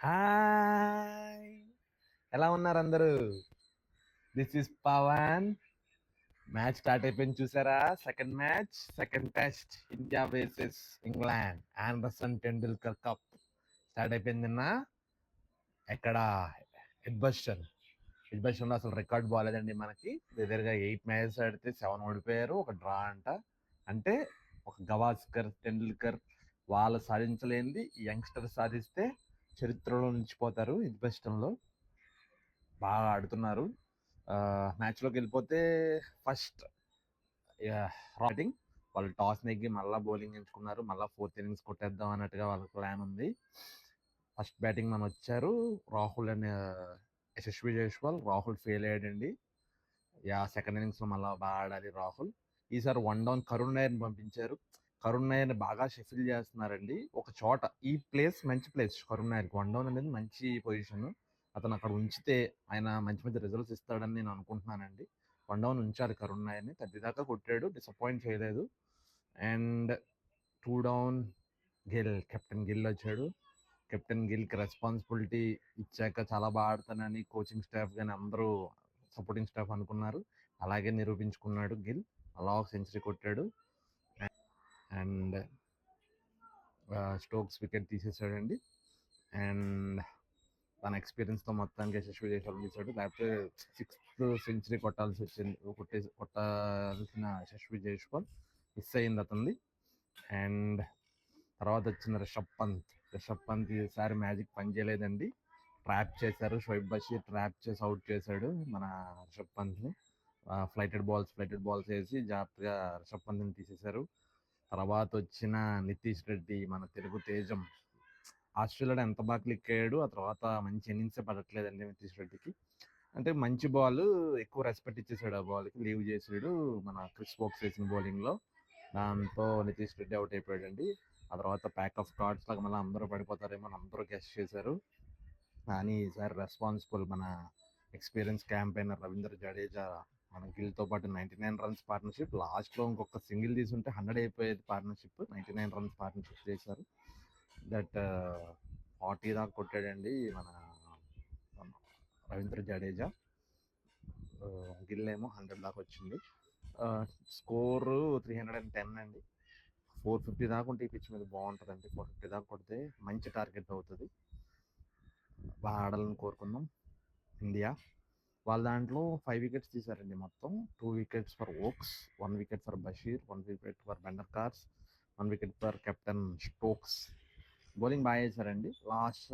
Hi! ఎలా ఉన్నారు అందరూ? This is Pavan. Match start అయిపోయింది చూసారా? Second test India versus England. Anderson Tendulkar cup start అయిపోయింది నిన్న. ఎక్కడ ఎడ్బస్టన్ లో అసలు రికార్డ్ బాగాలేదండి మనకి. దగ్గరగా 8 మ్యాచెస్ ఆడితే 7 ఓడిపోయారు, ఒక డ్రా అంట. అంటే ఒక గవాస్కర్, టెండూల్కర్ వాళ్ళు సాధించలేనిది యంగ్స్టర్ సాధిస్తే చరిత్రలో నిలిచిపోతారు. ఎడ్బస్టన్లో బాగా ఆడుతున్నారు. మ్యాచ్లోకి వెళ్ళిపోతే ఫస్ట్ బ్యాటింగ్ వాళ్ళు టాస్ నెగ్గి మళ్ళీ బౌలింగ్ ఎంచుకున్నారు. మళ్ళీ 4th ఇన్నింగ్స్ కొట్టేద్దాం అన్నట్టుగా వాళ్ళ ప్లాన్ ఉంది. ఫస్ట్ బ్యాటింగ్ మన వచ్చారు రాహుల్ అండ్ యశస్వి జైస్వాల్. రాహుల్ ఫెయిల్ అయ్యాడండి. సెకండ్ ఇన్నింగ్స్లో మళ్ళీ బాగా ఆడాలి రాహుల్. ఈసారి 1 డౌన్ కరుణ్ నాయర్ని పంపించారు. కరుణ్ నాయర్ని బాగా షఫిల్ చేస్తున్నారండి. ఒక చోట ఈ ప్లేస్ మంచి ప్లేస్ కరుణ్ నాయర్కి. 1 డౌన్ అనేది మంచి పొజిషన్. అతను అక్కడ ఉంచితే ఆయన మంచి మంచి రిజల్ట్స్ ఇస్తాడని నేను అనుకుంటున్నానండి. 1 డౌన్ ఉంచారు కరుణ్ నాయర్ని. 30 దాకా కొట్టాడు, డిసప్పాయింట్ చేయలేదు. అండ్ 2 డౌన్ కెప్టెన్ గిల్ వచ్చాడు. కెప్టెన్ గిల్కి రెస్పాన్సిబిలిటీ ఇచ్చాక చాలా బాగా ఆడుతానని కోచింగ్ స్టాఫ్ కానీ అందరూ సపోర్టింగ్ స్టాఫ్ అనుకున్నారు. అలాగే నిరూపించుకున్నాడు గిల్. అలా ఒక సెంచరీ కొట్టాడు. అండ్ స్టోక్స్ వికెట్ తీసేసాడండి. అండ్ తన ఎక్స్పీరియన్స్తో మొత్తానికి యశస్వి జైస్వాల్ తీశాడు. లేకపోతే 6th సెంచరీ కొట్టాల్సిన యశస్వి జైస్వాల్ మిస్ అయింది అతనిది. అండ్ తర్వాత వచ్చిన రిషబ్ పంత్ ఈసారి మ్యాజిక్ పనిచేయలేదండి. ట్రాప్ చేశారు. షోయిబ్ బషీర్ ట్రాప్ చేసి అవుట్ చేశాడు మన రిషబ్ పంత్ని. ఫ్లైటెడ్ బాల్స్ వేసి జాగ్రత్తగా రిషబ్ పంత్ని తీసేశారు. తర్వాత వచ్చిన నితీష్ రెడ్డి, మన తెలుగు తేజం. ఆస్ట్రేలియాలో ఎంత బాగా క్లిక్ అయ్యాడు. ఆ తర్వాత మంచి ఇన్నింగ్సే పడట్లేదండి నితీష్ రెడ్డికి. అంటే మంచి బాల్, ఎక్కువ రెస్పెక్ట్ ఇచ్చేసాడు. ఆ బాల్కి లీవ్ చేసాడు మన క్రిస్ వోక్స్ వేసిన బౌలింగ్లో. దాంతో నితీష్ రెడ్డి అవుట్ అయిపోయాడండి. ఆ తర్వాత ప్యాక్ ఆఫ్ కార్డ్స్ లాగా మళ్ళీ అందరూ పడిపోతారేమో అని అందరూ గెస్ట్ చేశారు. కానీ ఈసారి రెస్పాన్సిబుల్ మన ఎక్స్పీరియన్స్ క్యాంపెయినర్ రవీంద్ర జడేజా మన గిల్తో పాటు 99 రన్స్ పార్ట్నర్షిప్. లాస్ట్లో ఇంకొక సింగిల్ తీసుంటే 100 అయిపోయేది పార్ట్నర్షిప్. 99 రన్స్ పార్ట్నర్షిప్ చేశారు. దట్ 40 దాకా కొట్టాడండి మన రవీంద్ర జడేజా. గిల్ ఏమో 100 దాకా వచ్చింది. స్కోరు 310 అండి. 450 దాకా ఉంటే ఈ పిచ్ మీద బాగుంటుందండి. 450 దాకా కొడితే మంచి టార్గెట్ అవుతుంది. బాగా ఆడాలని కోరుకుందాం ఇండియా. వాళ్ళ దాంట్లో 5 వికెట్స్ తీశారండి మొత్తం. 2 wickets for Woakes, 1 wicket for Bashir, 1 wicket for Brydon Carse, 1 wicket for captain Stokes. Bowling బాగా చేశారండి. లాస్ట్